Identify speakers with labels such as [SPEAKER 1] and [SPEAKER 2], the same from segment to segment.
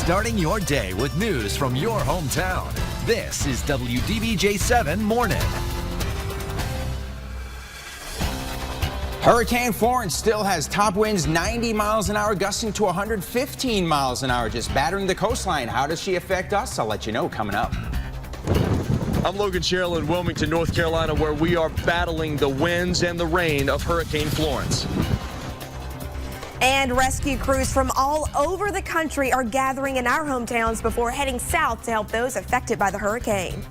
[SPEAKER 1] Starting your day with news from your hometown. This is WDBJ7 Mornin.
[SPEAKER 2] Hurricane Florence still has top winds 90 miles an hour, gusting to 115 miles an hour, just battering the coastline. How does she affect us? I'll let you know coming up.
[SPEAKER 3] I'm Logan Sherrill in Wilmington, North Carolina, where we are battling the winds and the rain of Hurricane Florence.
[SPEAKER 4] And rescue crews from all over the country are gathering in our hometowns before heading south to help those affected by the hurricane.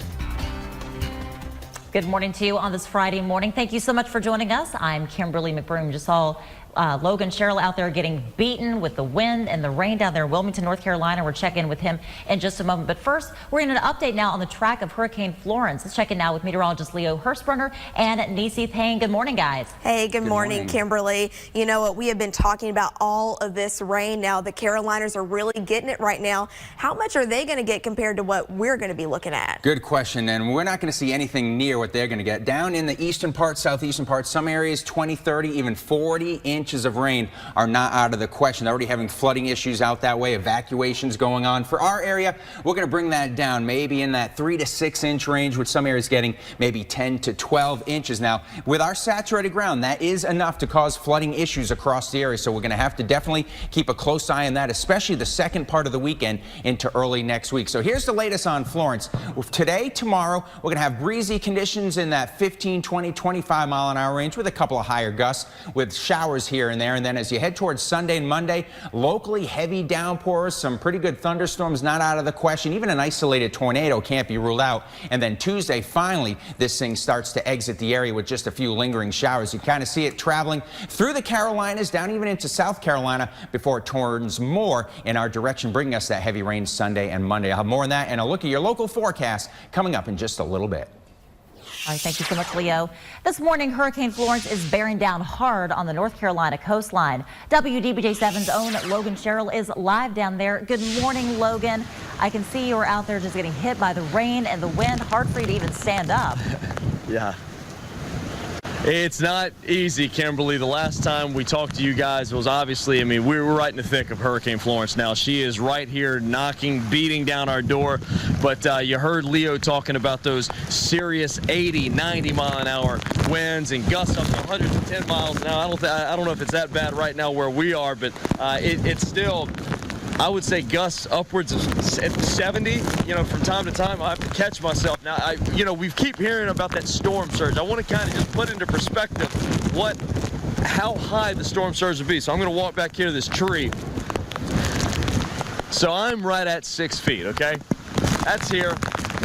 [SPEAKER 5] Good morning to you on this Friday morning. Thank you so much for joining us. I'm Kimberly McBroom. Just saw Logan Sherrill out there getting beaten with the wind and the rain down there in Wilmington, North Carolina. We're checking in with him in just a moment. But first, we're in an update now on the track of Hurricane Florence. Let's check in now with meteorologist Leo Hirschbrunner and Nisi Payne. Good morning, guys.
[SPEAKER 4] Hey, good morning, Kimberly. You know what? We have been talking about all of this rain now. The Carolinas are really getting it right now. How much are they going to get compared to what we're going to be looking at?
[SPEAKER 2] Good question. And we're not going to see anything near what they're going to get. Down in the eastern part, southeastern part, some areas 20, 30, even 40 inches of rain are not out of the question. They're already having flooding issues out that way, evacuations going on. For our area, we're going to bring that down maybe in that 3 to 6 inch range, with some areas getting maybe 10 to 12 inches. Now, with our saturated ground, that is enough to cause flooding issues across the area. So we're going to have to definitely keep a close eye on that, especially the second part of the weekend into early next week. So here's the latest on Florence. Today, tomorrow, we're going to have breezy conditions in that 15, 20, 25 mile an hour range with a couple of higher gusts with showers here and there. And then as you head towards Sunday and Monday, locally heavy downpours, some pretty good thunderstorms not out of the question. Even an isolated tornado can't be ruled out. And then Tuesday, finally, this thing starts to exit the area with just a few lingering showers. You kind of see it traveling through the Carolinas, down even into South Carolina before it turns more in our direction, bringing us that heavy rain Sunday and Monday. I'll have more on that and a look at your local forecast coming up in just a little bit.
[SPEAKER 5] All right, thank you so much, Leo. This morning, Hurricane Florence is bearing down hard on the North Carolina coastline. WDBJ7's own Logan Sherrill is live down there. Good morning, Logan. I can see you're out there just getting hit by the rain and the wind. Hard for you to even stand up.
[SPEAKER 3] Yeah. It's not easy, Kimberly. The last time we talked to you guys was obviously, we were right in the thick of Hurricane Florence now. She is right here beating down our door. But you heard Leo talking about those serious 80, 90 mile an hour winds and gusts up to 110 miles an hour. I don't know if it's that bad right now where we are, but it's still, I would say, gusts upwards of 70. From time to time, I have to catch myself. Now, we keep hearing about that storm surge. I want to kind of just put into perspective how high the storm surge would be. So I'm going to walk back here to this tree. So I'm right at 6 feet, okay? That's here.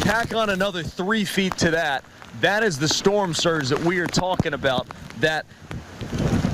[SPEAKER 3] Tack on another 3 feet to that. That is the storm surge that we are talking about, that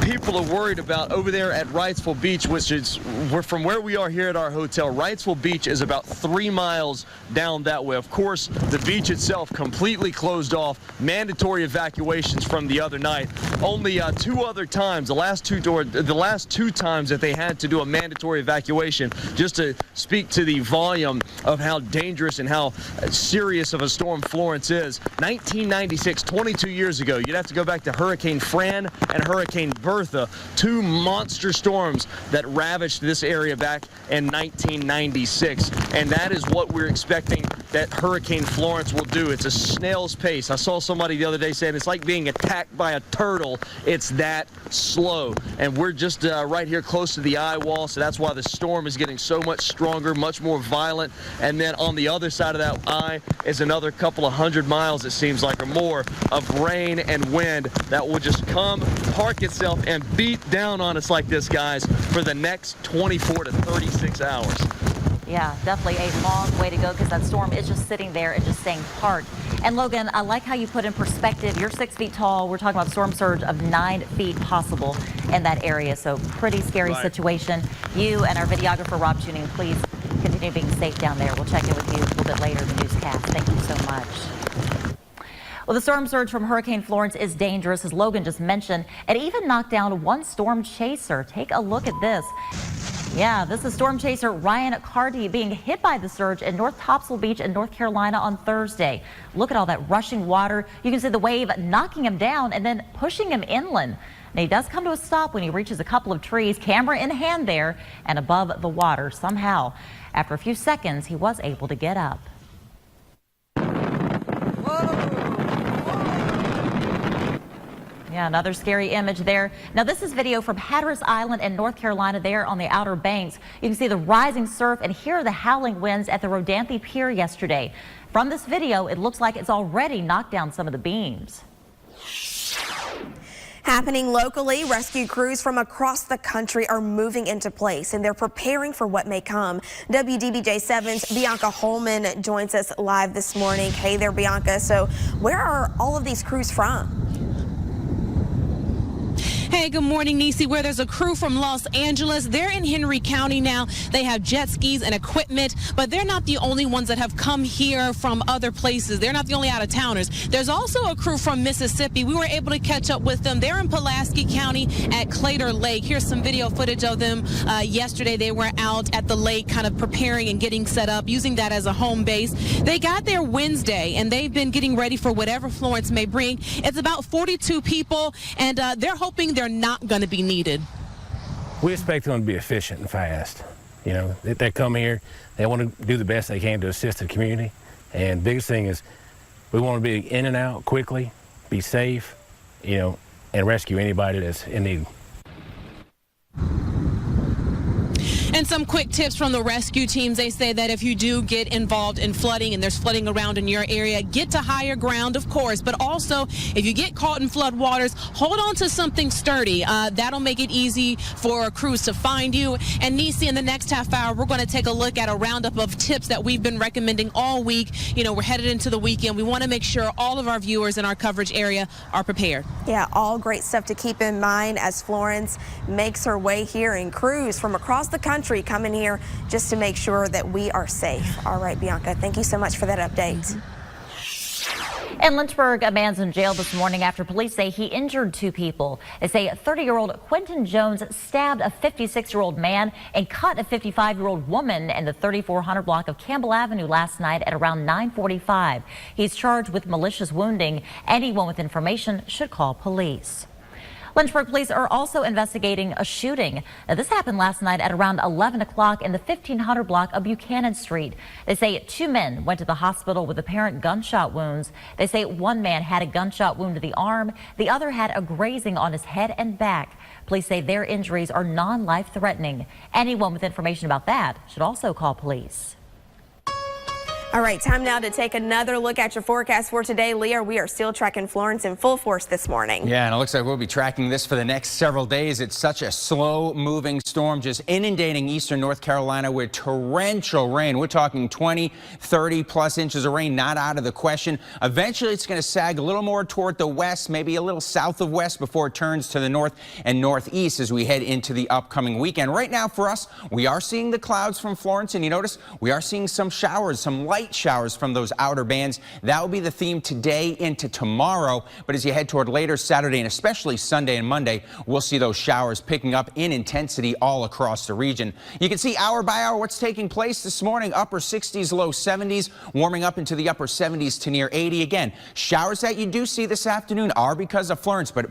[SPEAKER 3] people are worried about over there at Wrightsville Beach, which is from where we are here at our hotel. Wrightsville Beach is about 3 miles down that way. Of course, the beach itself completely closed off. Mandatory evacuations from the other night. Only 2 other times, the last two times that they had to do a mandatory evacuation, just to speak to the volume of how dangerous and how serious of a storm Florence is. 1996, 22 years ago, you'd have to go back to Hurricane Fran and Hurricane Bertha, 2 monster storms that ravaged this area back in 1996. And that is what we're expecting that Hurricane Florence will do. It's a snail's pace. I saw somebody the other day saying it's like being attacked by a turtle. It's that slow. And we're just right here close to the eye wall, so that's why the storm is getting so much stronger, much more violent. And then on the other side of that eye is another couple of 100 miles, it seems like, or more, of rain and wind that will just come, park itself, and beat down on us like this, guys, for the next 24 to 36 hours.
[SPEAKER 5] Yeah, definitely a long way to go, because that storm is just sitting there and just staying parked. And Logan, I like how you put in perspective, you're 6 feet tall. We're talking about storm surge of 9 feet possible in that area. So pretty scary situation. You and our videographer, Rob Tuning, please continue being safe down there. We'll check in with you a little bit later in the newscast. Thank you so much. Well, the storm surge from Hurricane Florence is dangerous, as Logan just mentioned. It even knocked down one storm chaser. Take a look at this. Yeah, this is storm chaser Ryan Carty being hit by the surge in North Topsail Beach in North Carolina on Thursday. Look at all that rushing water. You can see the wave knocking him down and then pushing him inland. And he does come to a stop when he reaches a couple of trees, camera in hand there and above the water. Somehow, after a few seconds, he was able to get up. Yeah, another scary image there. Now, this is video from Hatteras Island in North Carolina there on the Outer Banks. You can see the rising surf and hear the howling winds at the Rodanthe Pier yesterday. From this video, it looks like it's already knocked down some of the beams.
[SPEAKER 4] Happening locally, rescue crews from across the country are moving into place and they're preparing for what may come. WDBJ7's Bianca Holman joins us live this morning. Hey there, Bianca. So where are all of these crews from?
[SPEAKER 6] Hey, good morning, Niecy. Where there's a crew from Los Angeles. They're in Henry County now. They have jet skis and equipment, but they're not the only ones that have come here from other places. They're not the only out-of-towners. There's also a crew from Mississippi. We were able to catch up with them. They're in Pulaski County at Clater Lake. Here's some video footage of them. Yesterday, they were out at the lake kind of preparing and getting set up, using that as a home base. They got there Wednesday, and they've been getting ready for whatever Florence may bring. It's about 42 people, and they're hoping they're not going to be needed.
[SPEAKER 7] We expect them to be efficient and fast. You know, they come here, they want to do the best they can to assist the community. And the biggest thing is we want to be in and out quickly, be safe, you know, and rescue anybody that's in need.
[SPEAKER 6] And some quick tips from the rescue teams. They say that if you do get involved in flooding and there's flooding around in your area, get to higher ground, of course, but also if you get caught in flood waters, hold on to something sturdy. That'll make it easy for crews to find you. And Niecy, in the next half hour, we're going to take a look at a roundup of tips that we've been recommending all week. You know, we're headed into the weekend. We want to make sure all of our viewers in our coverage area are prepared.
[SPEAKER 4] Yeah, all great stuff to keep in mind as Florence makes her way here, and crews from across the country coming here just to make sure that we are safe. All right, Bianca, thank you so much for that update.
[SPEAKER 5] In Lynchburg, a man's in jail this morning after police say he injured two people. They say 30-year-old Quentin Jones stabbed a 56-year-old man and cut a 55-year-old woman in the 3400 block of Campbell Avenue last night at around 9:45. He's charged with malicious wounding. Anyone with information should call police. Lynchburg police are also investigating a shooting. Now, this happened last night at around 11 o'clock in the 1500 block of Buchanan Street. They say two men went to the hospital with apparent gunshot wounds. They say one man had a gunshot wound to the arm. The other had a grazing on his head and back. Police say their injuries are non-life threatening. Anyone with information about that should also call police.
[SPEAKER 4] All right, time now to take another look at your forecast for today. Leah, we are still tracking Florence in full force this morning.
[SPEAKER 2] Yeah, and it looks like we'll be tracking this for the next several days. It's such a slow-moving storm just inundating eastern North Carolina with torrential rain. We're talking 20, 30-plus inches of rain, not out of the question. Eventually, it's going to sag a little more toward the west, maybe a little south of west before it turns to the north and northeast as we head into the upcoming weekend. Right now, for us, we are seeing the clouds from Florence, and you notice we are seeing some showers, some light showers from those outer bands. That will be the theme today into tomorrow. But as you head toward later Saturday and especially Sunday and Monday, we'll see those showers picking up in intensity all across the region. You can see hour by hour what's taking place this morning. Upper 60s, low 70s, warming up into the upper 70s to near 80 again. Showers that you do see this afternoon are because of Florence, but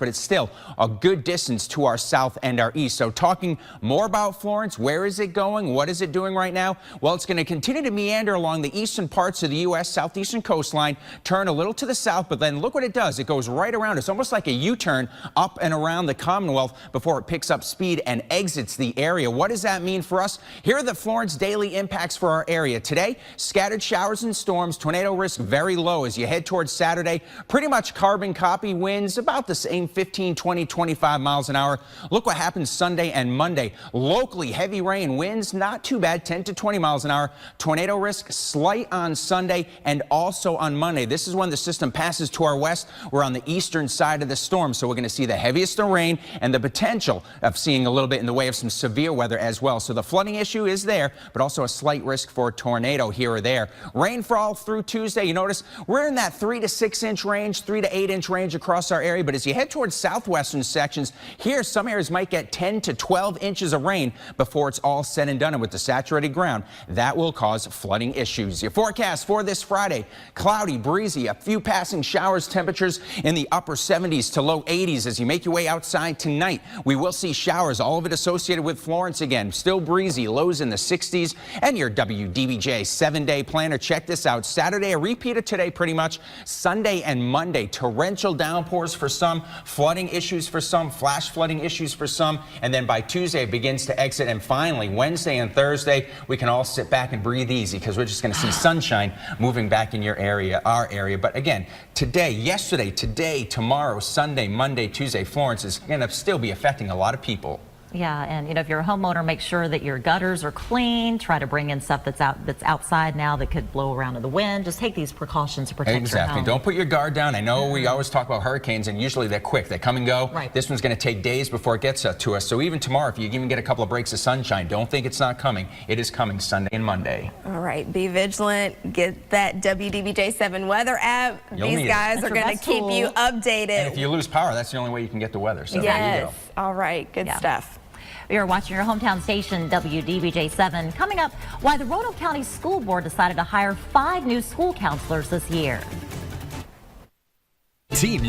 [SPEAKER 2] it's still a good distance to our south and our east. So talking more about Florence, where is it going? What is it doing right now? Well, it's going to continue to meander along the eastern parts of the U.S. southeastern coastline, turn a little to the south, but then look what it does. It goes right around. It's almost like a U-turn up and around the Commonwealth before it picks up speed and exits the area. What does that mean for us? Here are the Florence daily impacts for our area. Today, scattered showers and storms, tornado risk very low as you head towards Saturday. Pretty much carbon copy winds about the same 15, 20, 25 miles an hour. Look what happens Sunday and Monday. Locally, heavy rain winds, not too bad, 10 to 20 miles an hour. Tornado risk slight on Sunday and also on Monday. This is when the system passes to our west. We're on the eastern side of the storm, so we're going to see the heaviest of rain and the potential of seeing a little bit in the way of some severe weather as well. So the flooding issue is there, but also a slight risk for a tornado here or there. Rainfall through Tuesday. You notice we're in that 3 to 6 inch range, 3 to 8 inch range across our area. But as you head towards southwestern sections, here some areas might get 10 to 12 inches of rain before it's all said and done. And with the saturated ground, that will cause flooding issues. Your forecast for this Friday: cloudy, breezy, a few passing showers, temperatures in the upper 70s to low 80s. As you make your way outside tonight, we will see showers, all of it associated with Florence again. Still breezy, lows in the 60s. And your WDBJ 7-day planner, check this out. Saturday, a repeat of today pretty much. Sunday and Monday, torrential downpours for some, flooding issues for some, flash flooding issues for some. And then by Tuesday, it begins to exit. And finally, Wednesday and Thursday, we can all sit back and breathe easy because we're just going to see sunshine moving back in your area, our area. But again, today, yesterday, today, tomorrow, Sunday, Monday, Tuesday, Florence is going to still be affecting a lot of people.
[SPEAKER 5] Yeah, and if you're a homeowner, make sure that your gutters are clean. Try to bring in stuff that's outside now that could blow around in the wind. Just take these precautions to protect your home.
[SPEAKER 2] Don't put your guard down. I know we always talk about hurricanes, and usually they're quick. They come and go.
[SPEAKER 5] Right.
[SPEAKER 2] This one's going to take days before it gets to us. So even tomorrow, if you even get a couple of breaks of sunshine, don't think it's not coming. It is coming Sunday and Monday.
[SPEAKER 4] All right, be vigilant. Get that WDBJ7 weather app. These guys are going to keep you updated.
[SPEAKER 2] And if you lose power, that's the only way you can get the weather. So there you go.
[SPEAKER 4] All right, good stuff.
[SPEAKER 5] You're watching your hometown station, WDBJ7. Coming up, why the Roanoke County School Board decided to hire 5 new school counselors this year.
[SPEAKER 1] Team